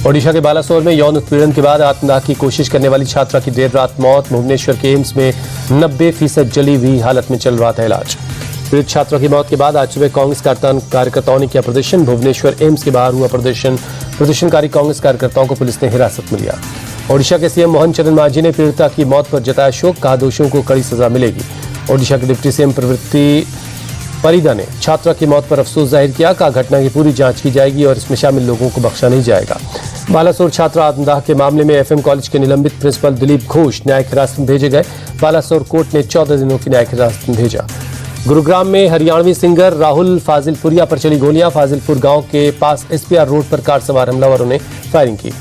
ओडिशा के बालासोर में यौन उत्पीड़न के बाद आत्मदाह की कोशिश करने वाली छात्रा की देर रात मौत। भुवनेश्वर के एम्स में 90% जली हुई हालत में चल रहा था इलाज। पीड़ित छात्रा की मौत के बाद आज सुबह कांग्रेस कार्यकर्ताओं ने किया प्रदर्शन। भुवनेश्वर एम्स के बाहर हुआ प्रदर्शनकारी कांग्रेस कार्यकर्ताओं को पुलिस ने हिरासत में लिया। ओडिशा के सीएम मोहन चरण मांझी ने पीड़िता की मौत पर जताया शोक, कहा दोषियों को कड़ी सजा मिलेगी। ओडिशा के डिप्टी सीएम प्रवृत्ति परिदा ने छात्रा की मौत पर अफसोस जाहिर किया, कहा घटना की पूरी जांच की जाएगी और इसमें शामिल लोगों को बख्शा नहीं जाएगा। बालासोर छात्रा आत्मदाह के मामले में एफएम कॉलेज के निलंबित प्रिंसिपल दिलीप घोष न्यायिक हिरासत में भेजे गए। बालासोर कोर्ट ने 14 दिनों की न्यायिक हिरासत में भेजा। गुरुग्राम में हरियाणवी सिंगर राहुल फाजिलपुरिया पर चली गोलियां। फाजिलपुर गांव के पास एसपीआर रोड पर कार सवार हमलावरों ने फायरिंग की।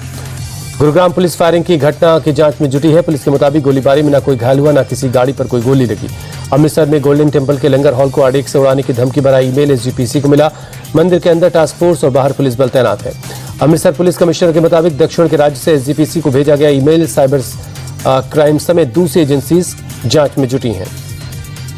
गुरुग्राम पुलिस फायरिंग की घटना की जांच में जुटी है। पुलिस के मुताबिक गोलीबारी में न कोई घायल हुआ, न किसी गाड़ी पर कोई गोली लगी। अमृतसर में गोल्डन टेम्पल के लंगर हॉल को आड़ेक से उड़ाने की धमकी भरा ईमेल एसजीपीसी को मिला। मंदिर के अंदर टास्क फोर्स और बाहर पुलिस बल तैनात है। अमृतसर पुलिस कमिश्नर के मुताबिक दक्षिण के राज्य से एसजीपीसी को भेजा गया ईमेल साइबर क्राइम समेत दूसरी एजेंसीज जांच में जुटी हैं।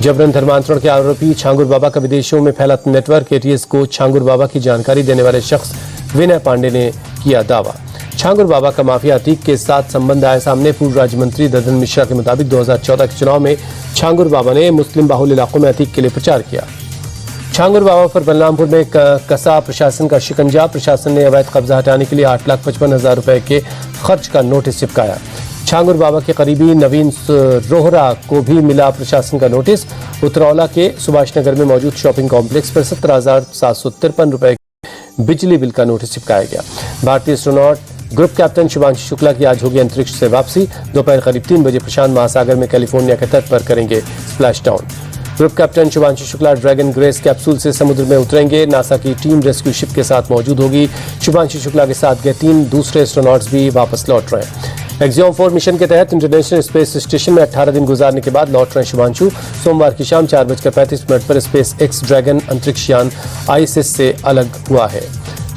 जबरन धर्मांतरण के आरोपी छांगुर बाबा का विदेशों में फैला नेटवर्क। एटीएस को छांगुर बाबा की जानकारी देने वाले शख्स विनय पांडे ने किया दावा। छांगुर बाबा का माफिया अतीक के साथ संबंध आया सामने। पूर्व राज्य मंत्री ददन मिश्रा के मुताबिक 2014 के चुनाव में छांगुर बाबा ने मुस्लिम बाहुल इलाकों में अतीक के लिए प्रचार किया। छांगुर बाबा पर बलरामपुर में कसा प्रशासन का शिकंजा। प्रशासन ने अवैध कब्जा हटाने के लिए 8,55,000 रुपए के खर्च का नोटिस चिपकाया। छांगुर बाबा के करीबी नवीन रोहरा को भी मिला प्रशासन का नोटिस। उतरौला के सुभाष नगर में मौजूद शॉपिंग कॉम्प्लेक्स पर 17,753 रुपए बिजली बिल का नोटिस चिपकाया गया। भारतीय astronaut group captain Shubhanshu Shukla की आज होगी अंतरिक्ष से वापसी। दोपहर करीब 3 बजे प्रशांत महासागर में कैलिफोर्निया के तट पर करेंगे splash down. Group captain Shubhanshu Shukla dragon grace capsule से समुद्र में उतरेंगे। नासा की टीम रेस्क्यू शिप के साथ मौजूद होगी। शुभांशु शुक्ला के साथ गए 3 दूसरे एस्ट्रोनॉट्स भी वापस लौट रहे हैं। एक्सियोम 4 मिशन के तहत इंटरनेशनल स्पेस स्टेशन में 18 दिन गुजारने के बाद लौट रहे शुभांशु सोमवार की शाम 4:35 पर स्पेस एक्स ड्रैगन अंतरिक्ष यान आईएसएस से अलग हुआ है।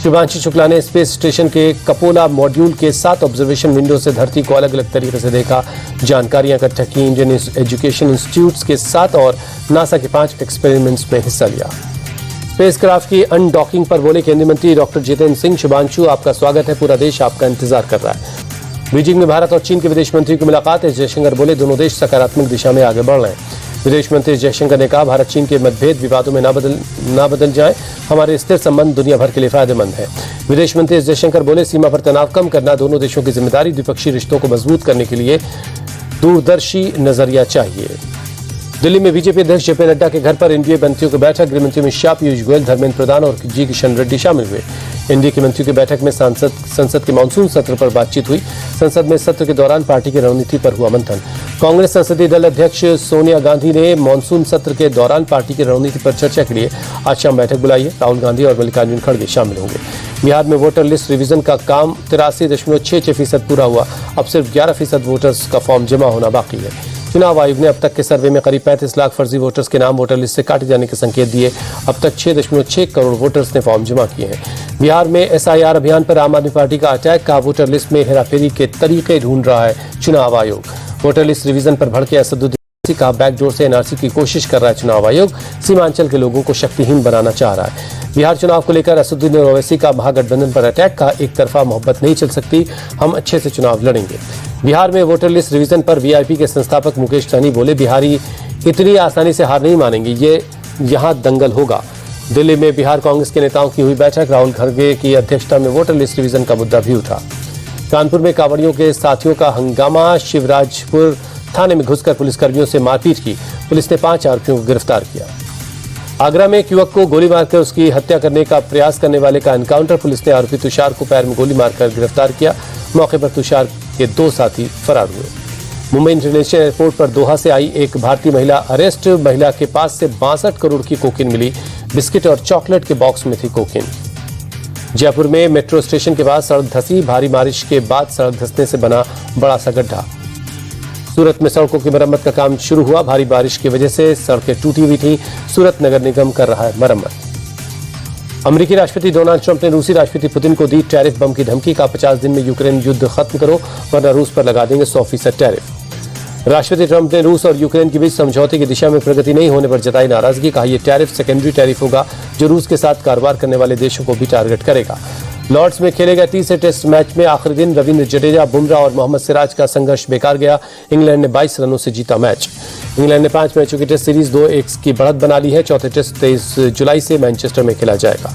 शुभांशु शुक्ला ने स्पेस स्टेशन के कपोला मॉड्यूल के 7 ऑब्जर्वेशन विंडो से धरती को अलग अलग तरीके से देखा, जानकारियां इकट्ठा की। इंडियन एजुकेशन इंस्टीट्यूट्स के 7 और नासा के 5 एक्सपेरिमेंट्स में हिस्सा लिया। स्पेसक्राफ्ट की अनडॉकिंग पर बोले केंद्रीय मंत्री डॉक्टर जितेंद्र सिंह, शुभांशु आपका स्वागत है, पूरा देश आपका इंतजार कर रहा है। बीजिंग में भारत और चीन के विदेश मंत्री की मुलाकात। जयशंकर बोले दोनों देश सकारात्मक दिशा में आगे बढ़ रहे हैं। विदेश मंत्री जयशंकर ने कहा भारत चीन के मतभेद विवादों में ना बदल जाए, हमारे स्थिर संबंध दुनिया भर के लिए फायदेमंद है। विदेश मंत्री जयशंकर बोले सीमा पर तनाव कम करना दोनों देशों की जिम्मेदारी, द्विपक्षीय रिश्तों को मजबूत करने के लिए दूरदर्शी नजरिया चाहिए। दिल्ली में बीजेपी अध्यक्ष जेपी नड्डा के घर पर एनडीए मंत्रियों की बैठक। गृह मंत्री अमित शाह, पीयूष गोयल, धर्मेंद्र प्रधान और जी किशन रेड्डी शामिल हुए। एनडीए के मंत्रियों की बैठक में संसद के मानसून सत्र पर बातचीत हुई। संसद में सत्र के दौरान पार्टी की रणनीति पर हुआ मंथन। कांग्रेस संसदीय दल अध्यक्ष सोनिया गांधी ने मानसून सत्र के दौरान पार्टी की रणनीति पर चर्चा के लिए आज शाम बैठक बुलाई है। राहुल गांधी और मल्लिकार्जुन खड़गे शामिल होंगे। बिहार में वोटर लिस्ट रिवीजन का काम 83.66% पूरा हुआ। अब सिर्फ 11% वोटर्स का फॉर्म जमा होना बाकी है। चुनाव आयोग ने अब तक के सर्वे में करीब 35 लाख फर्जी वोटर्स के नाम वोटर लिस्ट से काटे जाने के संकेत दिए। अब तक 6.6 करोड़ वोटर्स ने फॉर्म जमा किए हैं। बिहार में एसआईआर अभियान पर आम आदमी पार्टी का अटैक, का वोटर लिस्ट में हेराफेरी के तरीके ढूंढ रहा है चुनाव आयोग। वोटर लिस्ट रिवीजन पर भड़के असदुद्दीन, कहा बैकडोर से एनआरसी की कोशिश कर रहा है चुनाव आयोग, सीमांचल के लोगों को शक्तिहीन बनाना चाह रहा है। बिहार चुनाव को लेकर असदुद्दीन ओवैसी का महागठबंधन पर अटैक, का एक तरफा मोहब्बत नहीं चल सकती, हम अच्छे से चुनाव लड़ेंगे। बिहार में वोटर लिस्ट रिवीजन पर वीआईपी के संस्थापक मुकेश सहनी बोले बिहारी इतनी आसानी से हार नहीं मानेंगे, ये यहाँ दंगल होगा। दिल्ली में बिहार कांग्रेस के नेताओं की हुई बैठक। राहुल खड़गे की अध्यक्षता में वोटर लिस्ट रिवीजन का मुद्दा भी उठा। कानपुर में कांवड़ियों के साथियों का हंगामा। शिवराजपुर थाने में घुसकर पुलिसकर्मियों से मारपीट की। पुलिस ने 5 आरोपियों को गिरफ्तार किया। आगरा में एक युवक को गोली मारकर उसकी हत्या करने का प्रयास करने वाले का एनकाउंटर। पुलिस ने आरोपी तुषार को पैर में गोली मारकर गिरफ्तार किया। मौके पर तुषार के 2 साथी फरार हुए। मुंबई इंटरनेशनल एयरपोर्ट पर दोहा से आई एक भारतीय महिला अरेस्ट। महिला के पास से 62 करोड़ की कोकीन मिली। बिस्किट और चॉकलेट के बॉक्स में थी कोकीन। जयपुर में मेट्रो स्टेशन के पास सड़क धंसी। भारी बारिश के बाद सड़क धंसने से बना बड़ा सा गड्ढा। सूरत में सड़कों की मरम्मत का काम शुरू हुआ। भारी बारिश की वजह से सड़कें टूटी हुई थी। सूरत नगर निगम कर रहा है मरम्मत। अमेरिकी राष्ट्रपति डोनाल्ड ट्रंप ने रूसी राष्ट्रपति पुतिन को दी टैरिफ बम की धमकी, का 50 दिन में यूक्रेन युद्ध खत्म करो वरना रूस पर लगा देंगे 100% टैरिफ। राष्ट्रपति ट्रंप ने रूस और यूक्रेन के बीच समझौते की दिशा में प्रगति नहीं होने पर जताई नाराजगी, कहा यह टैरिफ सेकेंडरी टैरिफ होगा जो रूस के साथ कारोबार करने वाले देशों को भी टारगेट करेगा। लॉर्ड्स में खेले गए तीसरे टेस्ट मैच में आखिरी दिन रविंद्र जडेजा, बुमराह और मोहम्मद सिराज का संघर्ष बेकार गया। इंग्लैंड ने 22 रनों से जीता मैच। इंग्लैंड ने 5 मैचों की टेस्ट सीरीज 2-1 की बढ़त बना ली है। चौथे टेस्ट 23 जुलाई से मैनचेस्टर में खेला जाएगा।